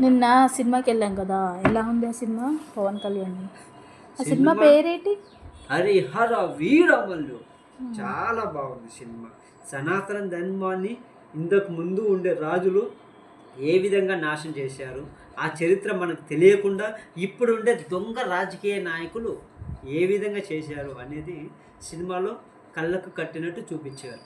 నిన్న సినిమాకి వెళ్ళాం కదా, ఎలా ఉంది ఆ సినిమా? పవన్ కళ్యాణ్. ఆ సినిమా సినిమా పేరేంటి? హరిహర వీరమల్లు. చాలా బాగుంది సినిమా. సనాతన ధర్మాన్ని ఇంతకు ముందు ఉండే రాజులు ఏ విధంగా నాశనం చేశారు, ఆ చరిత్ర మనకు తెలియకుండా ఇప్పుడు ఉండే దొంగ రాజకీయ నాయకులు ఏ విధంగా చేశారు అనేది సినిమాలో కళ్ళకు కట్టినట్టు చూపించారు.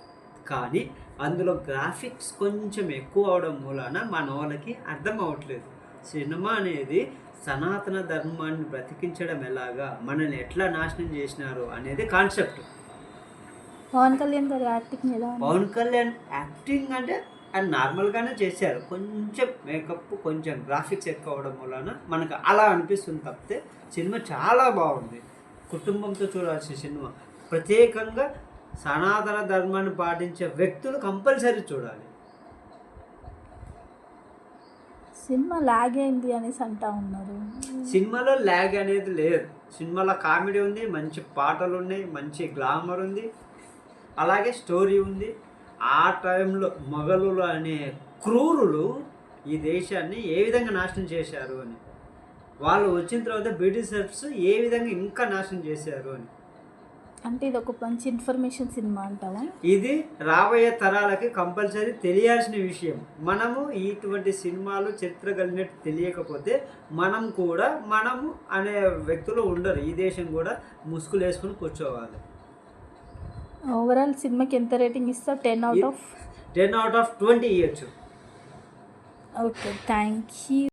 కానీ అందులో గ్రాఫిక్స్ కొంచెం ఎక్కువ అవడం మూలాన మన వాళ్ళకి అర్థం అవ్వట్లేదు. సినిమా అనేది సనాతన ధర్మాన్ని బ్రతికించడం ఎలాగా, మనల్ని ఎట్లా నాశనం చేసినారు అనేది కాన్సెప్ట్. పవన్ కళ్యాణ్ గారి యాక్టింగ్ ఎలా ఉంది? పవన్ కళ్యాణ్ యాక్టింగ్ అంటే అది నార్మల్గానే చేశారు. కొంచెం మేకప్, కొంచెం గ్రాఫిక్స్ ఎక్కువ అవడం వలన మనకు అలా అనిపిస్తుంది తప్పితే సినిమా చాలా బాగుంది. కుటుంబంతో చూడాల్సిన సినిమా. ప్రత్యేకంగా సనాతన ధర్మాన్ని పాటించే వ్యక్తులు కంపల్సరీ చూడాలి. సినిమా లాగ్ అయింది అనేసి అంటా ఉన్నారు. సినిమాలో ల్యాగ్ అనేది లేదు. సినిమాలో కామెడీ ఉంది, మంచి పాటలు ఉన్నాయి, మంచి గ్లామర్ ఉంది, అలాగే స్టోరీ ఉంది. ఆ టైంలో మొఘలులు అనే క్రూరులు ఈ దేశాన్ని ఏ విధంగా నాశనం చేశారు అని, వాళ్ళు వచ్చిన తర్వాత బ్రిటిషర్స్ ఏ విధంగా ఇంకా నాశనం చేశారు అని. అంటే ఇది ఒక మంచి ఇన్ఫర్మేషన్ సినిమా అంటావా? ఇది రాబోయే తరాలకి కంపల్సరీ తెలియాల్సిన విషయం. మనము ఇటువంటి సినిమాలు చరిత్ర కలిగినట్టు తెలియకపోతే మనము అనే వ్యక్తులు ఉండరు. ఈ దేశం కూడా ముసుగులు వేసుకుని కూర్చోవాలి. ఓవరాల్ సినిమాకి ఎంత రేటింగ్ ఇస్తావు? 10 out of 10 out of 20 ఇవ్వచ్చు. Okay, thank you.